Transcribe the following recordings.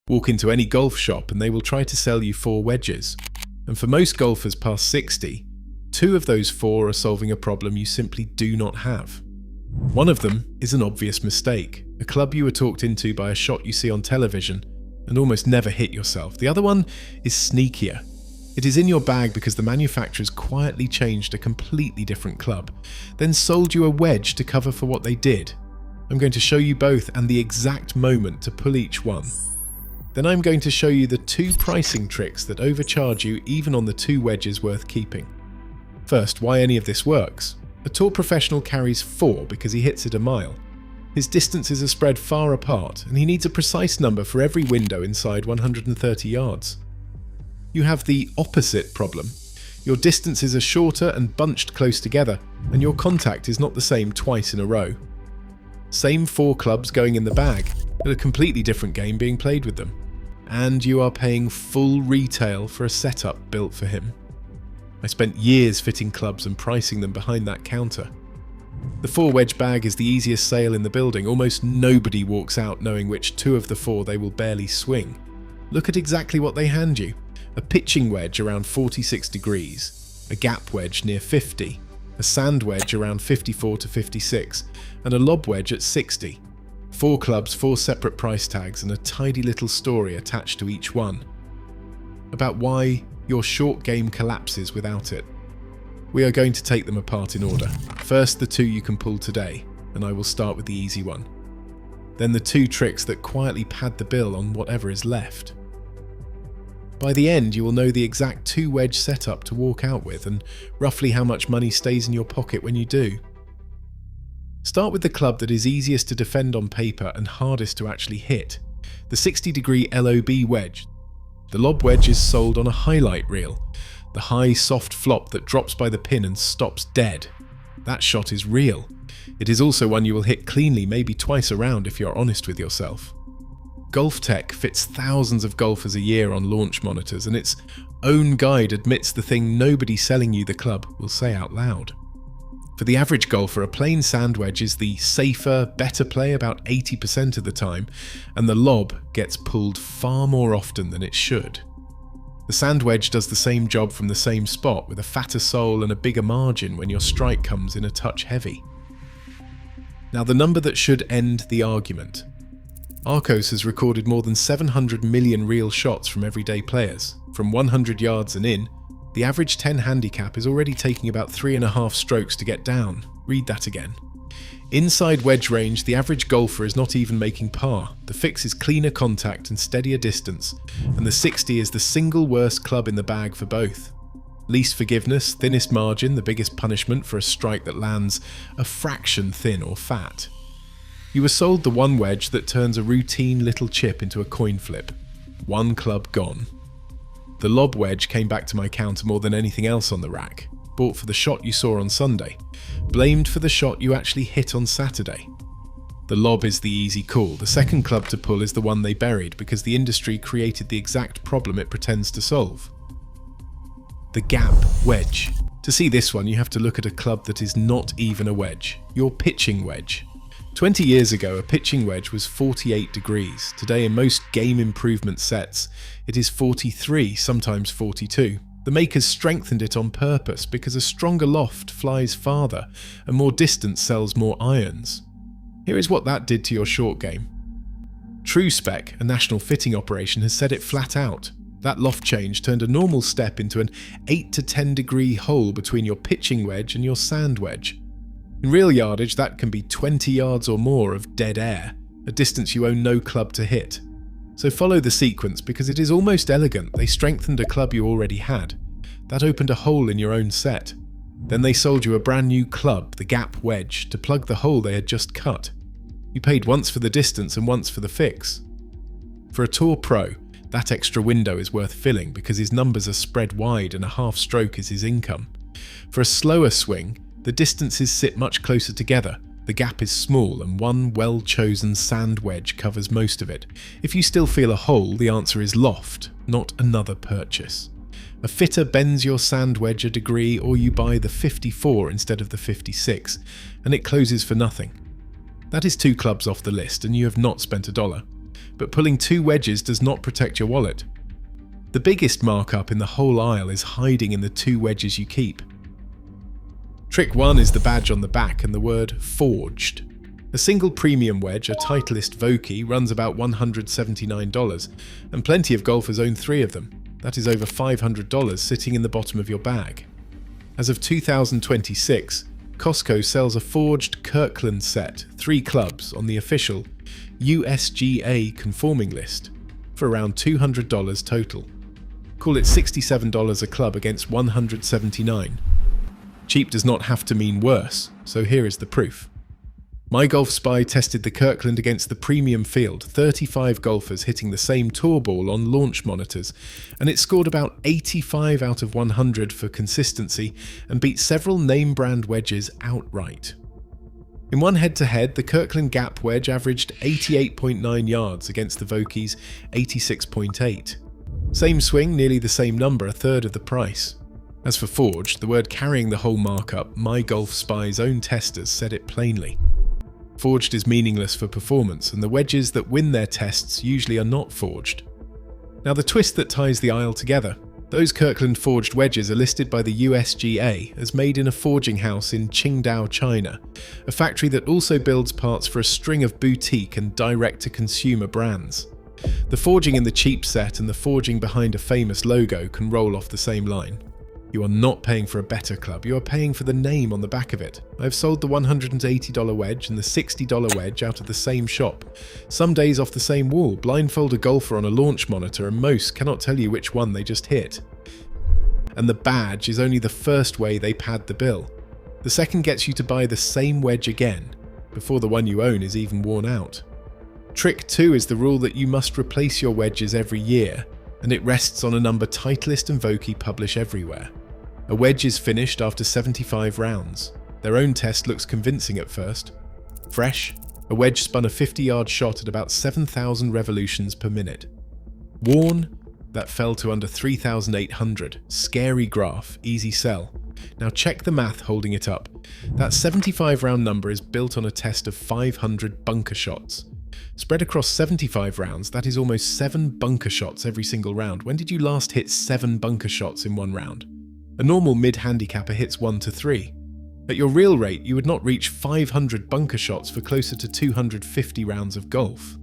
Walk into any golf shop and they will try to sell you 4 wedges. And for most golfers past 60, 2 of those 4 are solving a problem you simply do not have. One of them is an obvious mistake, a club you were talked into by a shot you see on television and almost never hit yourself. The other one is sneakier. It is in your bag because the manufacturers quietly changed a completely different club, then sold you a wedge to cover for what they did. I'm going to show you both and the exact moment to pull each one. Then I'm going to show you the 2 pricing tricks that overcharge you even on the 2 wedges worth keeping. First, why any of this works. A tour professional carries 4 because he hits it a mile. His distances are spread far apart and he needs a precise number for every window inside 130 yards. You have the opposite problem. Your distances are shorter and bunched close together, and your contact is not the same twice in a row. Same 4 clubs going in the bag, but a completely different game being played with them. And you are paying full retail for a setup built for him. I spent years fitting clubs and pricing them behind that counter. The 4-wedge bag is the easiest sale in the building. Almost nobody walks out knowing which 2 of the 4 they will barely swing. Look at exactly what they hand you. A pitching wedge around 46 degrees, a gap wedge near 50, a sand wedge around 54 to 56, and a lob wedge at 60. 4 clubs, 4 separate price tags, and a tidy little story attached to each one. About why your short game collapses without it. We are going to take them apart in order. First, the 2 you can pull today, and I will start with the easy one. Then the 2 tricks that quietly pad the bill on whatever is left. By the end, you will know the exact 2-wedge setup to walk out with and roughly how much money stays in your pocket when you do. Start with the club that is easiest to defend on paper and hardest to actually hit, the 60-degree LOB wedge. The lob wedge is sold on a highlight reel, the high, soft flop that drops by the pin and stops dead. That shot is real. It is also one you will hit cleanly, maybe twice a round if you're honest with yourself. Golf Tech fits thousands of golfers a year on launch monitors, and its own guide admits the thing nobody selling you the club will say out loud. For the average golfer, a plain sand wedge is the safer, better play about 80% of the time, and the lob gets pulled far more often than it should. The sand wedge does the same job from the same spot with a fatter sole and a bigger margin when your strike comes in a touch heavy. Now the number that should end the argument. Arcos has recorded more than 700 million real shots from everyday players. From 100 yards and in, the average 10 handicap is already taking about 3.5 strokes to get down. Read that again. Inside wedge range, the average golfer is not even making par. The fix is cleaner contact and steadier distance, and the 60 is the single worst club in the bag for both. Least forgiveness, thinnest margin, the biggest punishment for a strike that lands a fraction thin or fat. You were sold the 1 wedge that turns a routine little chip into a coin flip. 1 club gone. The lob wedge came back to my counter more than anything else on the rack. Bought for the shot you saw on Sunday. Blamed for the shot you actually hit on Saturday. The lob is the easy call. The second club to pull is the one they buried because the industry created the exact problem it pretends to solve. The gap wedge. To see this one, you have to look at a club that is not even a wedge. Your pitching wedge. 20 years ago, a pitching wedge was 48 degrees. Today, in most game improvement sets, it is 43, sometimes 42. The makers strengthened it on purpose because a stronger loft flies farther and more distance sells more irons. Here is what that did to your short game. TrueSpec, a national fitting operation, has said it flat out. That loft change turned a normal step into an 8 to 10 degree hole between your pitching wedge and your sand wedge. In real yardage, that can be 20 yards or more of dead air, a distance you own no club to hit. So follow the sequence because it is almost elegant. They strengthened a club you already had. That opened a hole in your own set. Then they sold you a brand new club, the gap wedge, to plug the hole they had just cut. You paid once for the distance and once for the fix. For a tour pro, that extra window is worth filling because his numbers are spread wide and a half stroke is his income. For a slower swing, the distances sit much closer together, the gap is small and 1 well-chosen sand wedge covers most of it. If you still feel a hole, the answer is loft, not another purchase. A fitter bends your sand wedge a degree or you buy the 54 instead of the 56, and it closes for nothing. That is 2 clubs off the list and you have not spent $1. but pulling 2 wedges does not protect your wallet. The biggest markup in the whole aisle is hiding in the 2 wedges you keep. Trick 1 is the badge on the back and the word forged. A single premium wedge, a Titleist Vokey, runs about $179, and plenty of golfers own 3 of them. That is over $500 sitting in the bottom of your bag. As of 2026, Costco sells a forged Kirkland set, 3 clubs, on the official USGA conforming list for around $200 total. Call it $67 a club against $179. Cheap does not have to mean worse, so here is the proof. MyGolfSpy tested the Kirkland against the premium field, 35 golfers hitting the same tour ball on launch monitors, and it scored about 85 out of 100 for consistency and beat several name-brand wedges outright. In one head-to-head, the Kirkland Gap wedge averaged 88.9 yards against the Vokey's 86.8. Same swing, nearly the same number, a third of the price. As for forged, the word carrying the whole markup, MyGolfSpy's own testers said it plainly. Forged is meaningless for performance, and the wedges that win their tests usually are not forged. Now the twist that ties the aisle together. Those Kirkland forged wedges are listed by the USGA as made in a forging house in Qingdao, China, a factory that also builds parts for a string of boutique and direct-to-consumer brands. The forging in the cheap set and the forging behind a famous logo can roll off the same line. You are not paying for a better club, you are paying for the name on the back of it. I've sold the $180 wedge and the $60 wedge out of the same shop. Some days off the same wall, blindfold a golfer on a launch monitor and most cannot tell you which one they just hit. And the badge is only the first way they pad the bill. The second gets you to buy the same wedge again, before the one you own is even worn out. Trick 2 is the rule that you must replace your wedges every year, and it rests on a number Titleist and Vokey publish everywhere. A wedge is finished after 75 rounds. Their own test looks convincing at first. Fresh, a wedge spun a 50-yard shot at about 7,000 revolutions per minute. Worn, that fell to under 3,800. Scary graph, easy sell. Now check the math holding it up. That 75 round number is built on a test of 500 bunker shots. Spread across 75 rounds, that is almost 7 bunker shots every single round. When did you last hit 7 bunker shots in one round? A normal mid-handicapper hits 1 to 3. At your real rate, you would not reach 500 bunker shots for closer to 250 rounds of golf.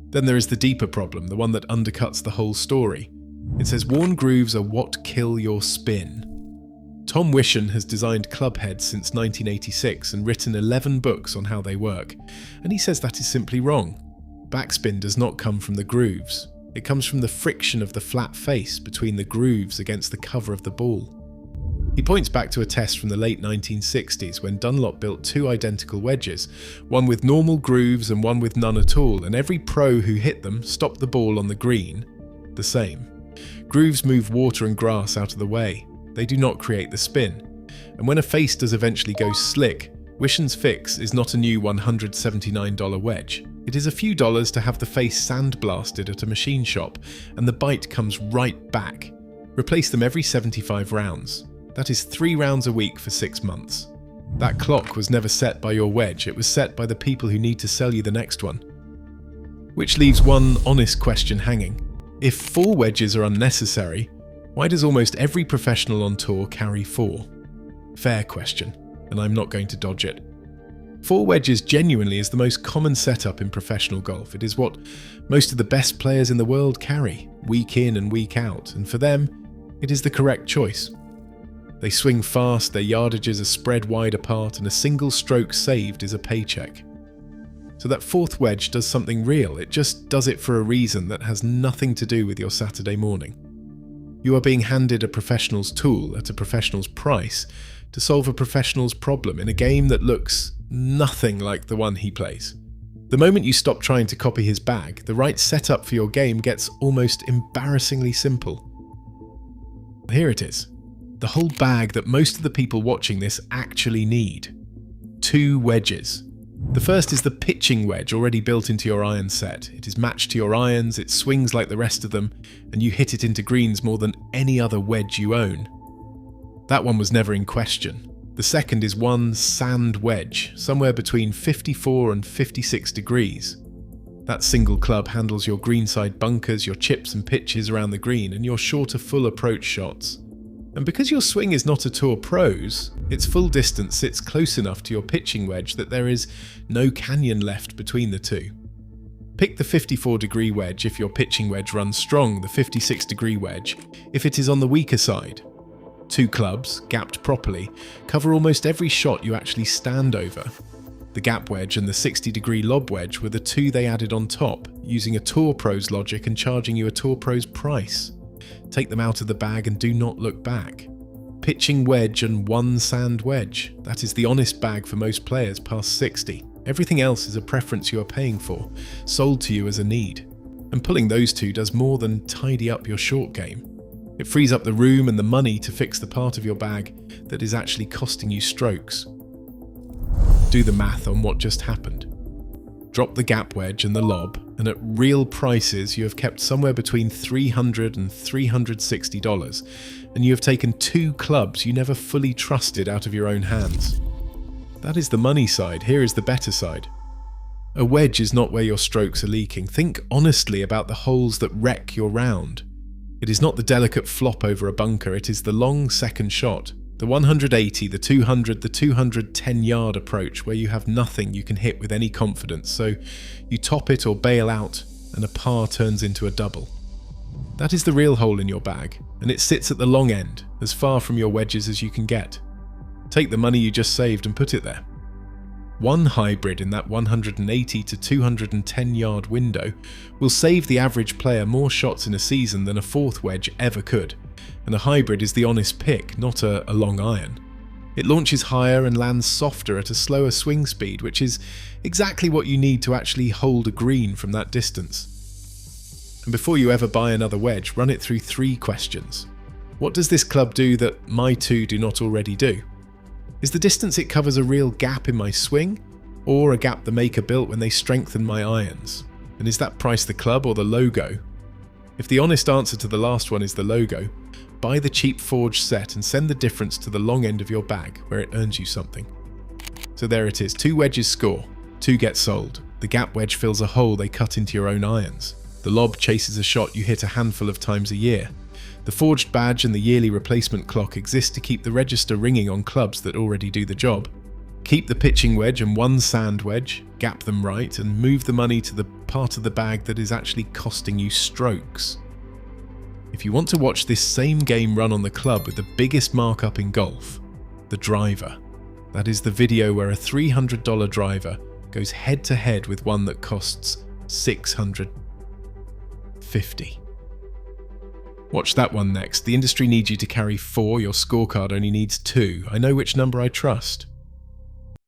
Then there is the deeper problem, the one that undercuts the whole story. It says worn grooves are what kill your spin. Tom Wishon has designed club heads since 1986 and written 11 books on how they work, and he says that is simply wrong. Backspin does not come from the grooves. It comes from the friction of the flat face between the grooves against the cover of the ball. He points back to a test from the late 1960s when Dunlop built 2 identical wedges, one with normal grooves and one with none at all, and every pro who hit them stopped the ball on the green the same. Grooves move water and grass out of the way. They do not create the spin. And when a face does eventually go slick, Wishon's fix is not a new $179 wedge. It is a few dollars to have the face sandblasted at a machine shop, and the bite comes right back. Replace them every 75 rounds. That is 3 rounds a week for 6 months. That clock was never set by your wedge, it was set by the people who need to sell you the next one. Which leaves one honest question hanging. If 4 wedges are unnecessary, why does almost every professional on tour carry 4? Fair question, and I'm not going to dodge it. 4 wedges genuinely is the most common setup in professional golf. It is what most of the best players in the world carry, week in and week out, and for them, it is the correct choice. They swing fast, their yardages are spread wide apart, and a single stroke saved is a paycheck. So that 4th wedge does something real, it just does it for a reason that has nothing to do with your Saturday morning. You are being handed a professional's tool at a professional's price to solve a professional's problem in a game that looks nothing like the one he plays. The moment you stop trying to copy his bag, the right setup for your game gets almost embarrassingly simple. Here it is. The whole bag that most of the people watching this actually need. 2 wedges. The first is the pitching wedge already built into your iron set. It is matched to your irons, it swings like the rest of them, and you hit it into greens more than any other wedge you own. That one was never in question. The second is one sand wedge, somewhere between 54 and 56 degrees. That single club handles your greenside bunkers, your chips and pitches around the green, and your shorter full approach shots. And because your swing is not a Tour Pro's, its full distance sits close enough to your pitching wedge that there is no canyon left between the two. Pick the 54-degree wedge if your pitching wedge runs strong, the 56-degree wedge if it is on the weaker side. Two clubs, gapped properly, cover almost every shot you actually stand over. The gap wedge and the 60-degree lob wedge were the two they added on top, using a Tour Pro's logic and charging you a Tour Pro's price. Take them out of the bag and do not look back. Pitching wedge and one sand wedge. That is the honest bag for most players past 60. Everything else is a preference you are paying for, sold to you as a need. And pulling those two does more than tidy up your short game. It frees up the room and the money to fix the part of your bag that is actually costing you strokes. Do the math on what just happened. Drop the gap wedge and the lob, and at real prices you have kept somewhere between $300 and $360, and you have taken two clubs you never fully trusted out of your own hands. That is the money side. Here is the better side. A wedge is not where your strokes are leaking. Think honestly about the holes that wreck your round. It is not the delicate flop over a bunker, it is the long second shot. The 180, the 200, the 210-yard approach where you have nothing you can hit with any confidence, so you top it or bail out and a par turns into a double. That is the real hole in your bag, and it sits at the long end, as far from your wedges as you can get. Take the money you just saved and put it there. One hybrid in that 180 to 210-yard window will save the average player more shots in a season than a fourth wedge ever could, and a hybrid is the honest pick, not a long iron. It launches higher and lands softer at a slower swing speed, which is exactly what you need to actually hold a green from that distance. And before you ever buy another wedge, run it through 3 questions. What does this club do that my two do not already do? Is the distance it covers a real gap in my swing, or a gap the maker built when they strengthened my irons? And is that price the club or the logo? If the honest answer to the last one is the logo, buy the cheap forged set and send the difference to the long end of your bag, where it earns you something. So there it is, 2 wedges score, 2 get sold. The gap wedge fills a hole they cut into your own irons. The lob chases a shot you hit a handful of times a year. The forged badge and the yearly replacement clock exist to keep the register ringing on clubs that already do the job. Keep the pitching wedge and one sand wedge, gap them right, and move the money to the part of the bag that is actually costing you strokes. If you want to watch this same game run on the club with the biggest markup in golf, the driver. That is the video where a $300 driver goes head to head with one that costs $650. Watch that one next. The industry needs you to carry 4, your scorecard only needs 2. I know which number I trust.